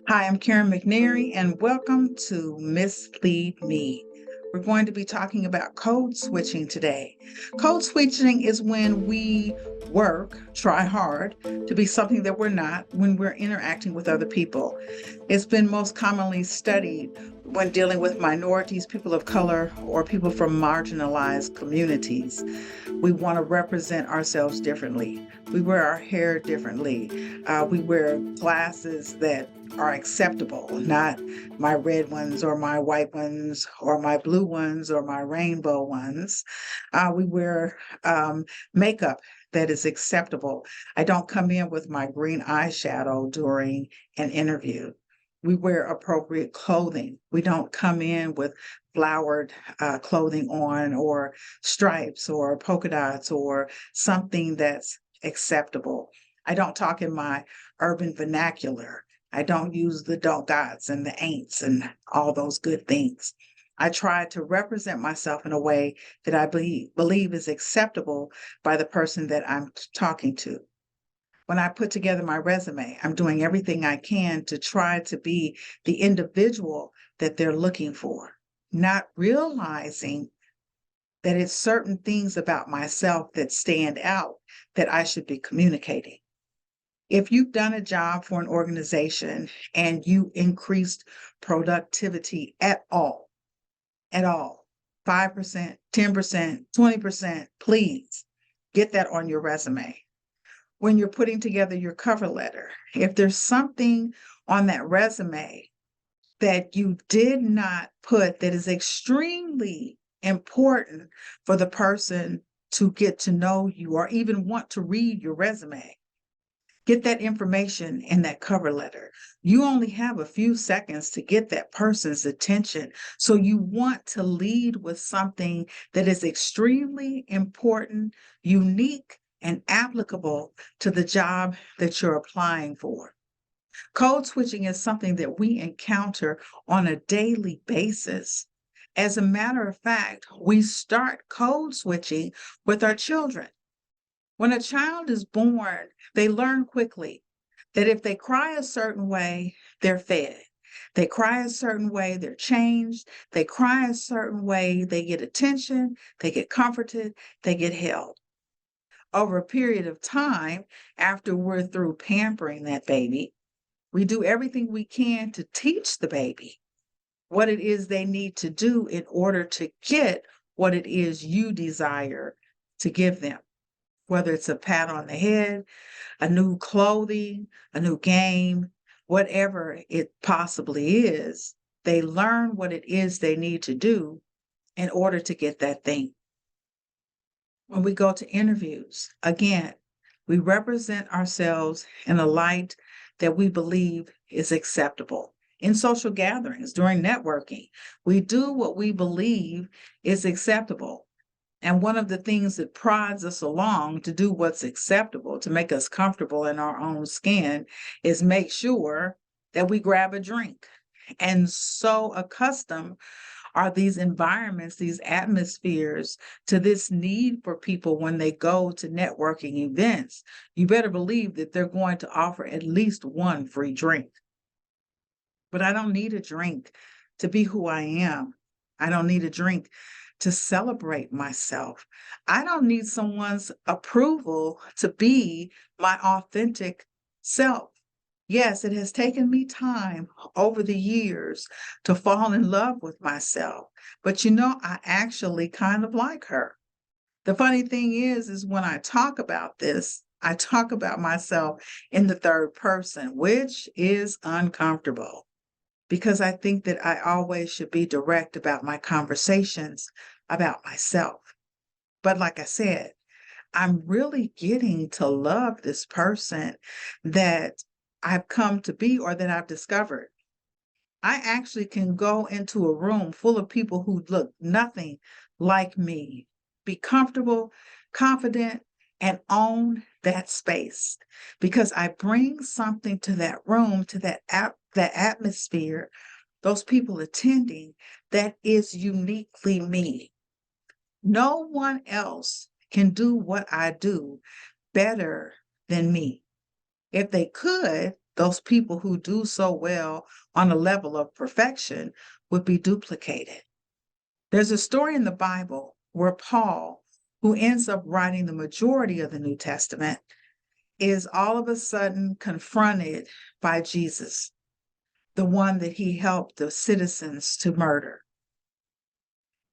Hi, I'm Karen McNary, and welcome to MisLead Me. We're going to be talking about code switching today. Code switching is when we try hard to be something that we're not when we're interacting with other people. It's been most commonly studied when dealing with minorities, people of color, or people from marginalized communities. We want to represent ourselves differently. We wear our hair differently. We wear glasses that are acceptable, not my red ones or my white ones or my blue ones or my rainbow ones. We wear makeup that is acceptable. I don't come in with my green eyeshadow during an interview. We wear appropriate clothing. We don't come in with flowered clothing on or stripes or polka dots or something that's acceptable. I don't talk in my urban vernacular. I don't use the don't gots and the ain'ts and all those good things. I try to represent myself in a way that I believe is acceptable by the person that I'm talking to. When I put together my resume, I'm doing everything I can to try to be the individual that they're looking for, not realizing that it's certain things about myself that stand out that I should be communicating. If you've done a job for an organization and you increased productivity at all, 5%, 10%, 20%, please get that on your resume. When you're putting together your cover letter, if there's something on that resume that you did not put that is extremely important for the person to get to know you or even want to read your resume, get that information in that cover letter. You only have a few seconds to get that person's attention. So you want to lead with something that is extremely important, unique, and applicable to the job that you're applying for. Code switching is something that we encounter on a daily basis. As a matter of fact, we start code switching with our children. When a child is born, they learn quickly that if they cry a certain way, they're fed. They cry a certain way, they're changed. They cry a certain way, they get attention, they get comforted, they get held. Over a period of time, after we're through pampering that baby, we do everything we can to teach the baby what it is they need to do in order to get what it is you desire to give them, whether it's a pat on the head, a new clothing, a new game, whatever it possibly is. They learn what it is they need to do in order to get that thing. When we go to interviews, again, we represent ourselves in a light that we believe is acceptable. In social gatherings, during networking, we do what we believe is acceptable. And one of the things that prods us along to do what's acceptable, to make us comfortable in our own skin, is make sure that we grab a drink. And so accustomed are these environments, these atmospheres to this need for people when they go to networking events, you better believe that they're going to offer at least one free drink. But I don't need a drink to be who I am. I don't need a drink to celebrate myself. I don't need someone's approval to be my authentic self. Yes, it has taken me time over the years to fall in love with myself. But I actually kind of like her. The funny thing is when I talk about this, I talk about myself in the third person, which is uncomfortable because I think that I always should be direct about my conversations about myself. But like I said, I'm really getting to love this person that I've come to be or that I've discovered. I actually can go into a room full of people who look nothing like me, be comfortable, confident, and own that space because I bring something to that room, to that atmosphere, those people attending that is uniquely me. No one else can do what I do better than me. If they could, those people who do so well on a level of perfection would be duplicated. There's a story in the Bible where Paul, who ends up writing the majority of the New Testament, is all of a sudden confronted by Jesus, the one that he helped the citizens to murder.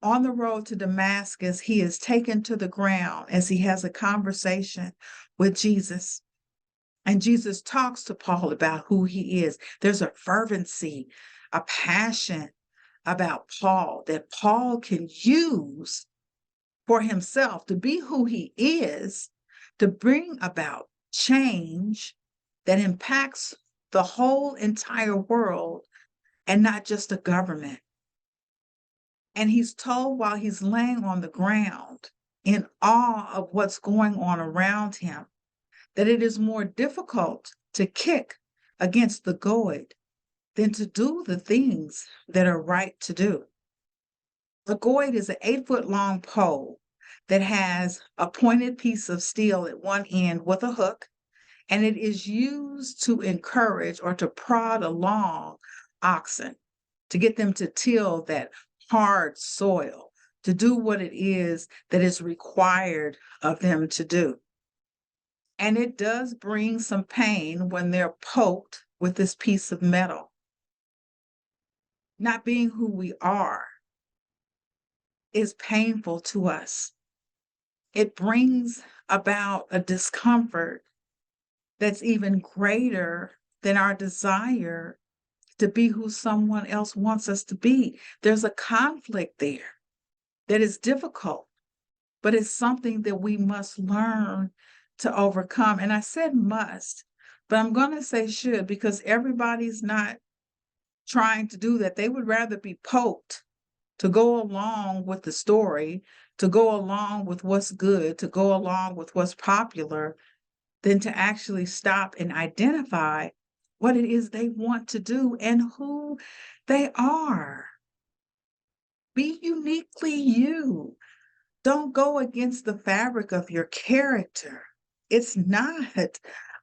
On the road to Damascus, he is taken to the ground as he has a conversation with Jesus. And Jesus talks to Paul about who he is. There's a fervency, a passion about Paul that Paul can use for himself to be who he is, to bring about change that impacts the whole entire world and not just a government. And he's told while he's laying on the ground in awe of what's going on around him, that it is more difficult to kick against the goad than to do the things that are right to do. A goad is an 8-foot long pole that has a pointed piece of steel at one end with a hook, and it is used to encourage or to prod along oxen, to get them to till that hard soil, to do what it is that is required of them to do. And it does bring some pain when they're poked with this piece of metal. Not being who we are is painful to us. It brings about a discomfort that's even greater than our desire to be who someone else wants us to be. There's a conflict there that is difficult, but it's something that we must learn to overcome. And I said must, but I'm going to say should, because everybody's not trying to do that. They would rather be poked to go along with the story, to go along with what's good, to go along with what's popular, than to actually stop and identify what it is they want to do and who they are. Be uniquely you. Don't go against the fabric of your character. It's not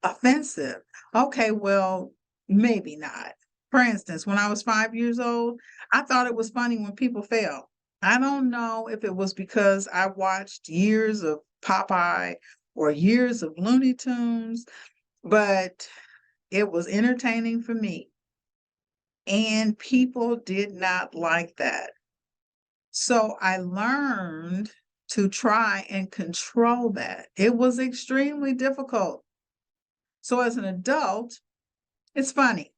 offensive. Okay, well, maybe not. For instance, when I was 5 years old, I thought it was funny when people fell. I don't know if it was because I watched years of Popeye or years of Looney Tunes, but it was entertaining for me. And people did not like that. So I learned to try and control that. It was extremely difficult. So as an adult, it's funny,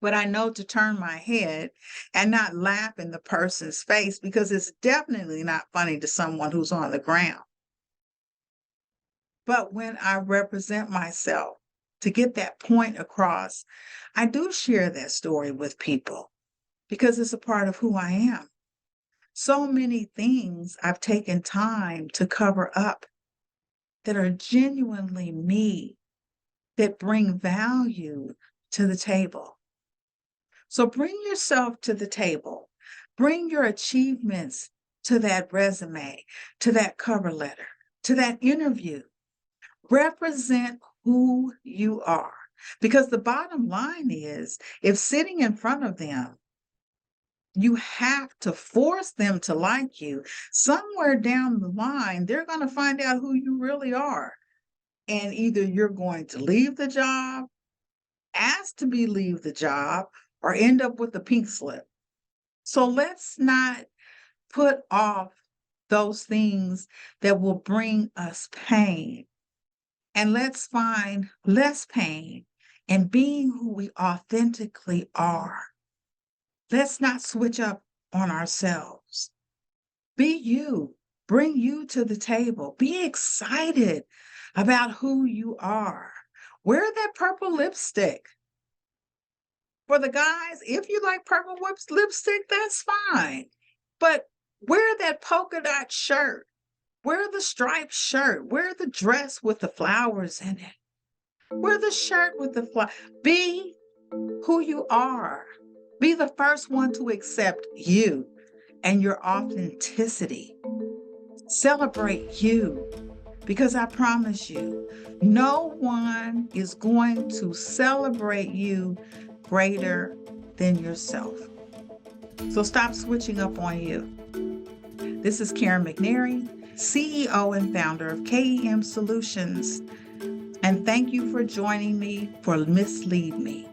but I know to turn my head and not laugh in the person's face, because it's definitely not funny to someone who's on the ground. But when I represent myself to get that point across, I do share that story with people because it's a part of who I am. So many things I've taken time to cover up that are genuinely me, that bring value to the table. So bring yourself to the table. Bring your achievements to that resume, to that cover letter, to that interview. Represent who you are. Because the bottom line is, if sitting in front of them, you have to force them to like you, somewhere down the line, they're going to find out who you really are. And either you're going to leave the job, ask to be leave the job, or end up with a pink slip. So let's not put off those things that will bring us pain. And let's find less pain in being who we authentically are. Let's not switch up on ourselves. Be you. Bring you to the table. Be excited about who you are. Wear that purple lipstick. For the guys, if you like purple lipstick, that's fine. But wear that polka dot shirt. Wear the striped shirt. Wear the dress with the flowers in it. Wear the shirt with the flower. Be who you are. Be the first one to accept you and your authenticity. Celebrate you. because I promise you, no one is going to celebrate you greater than yourself. So stop switching up on you. This is Karen McNary, CEO and founder of KEM Solutions, and thank you for joining me for MisLead Me.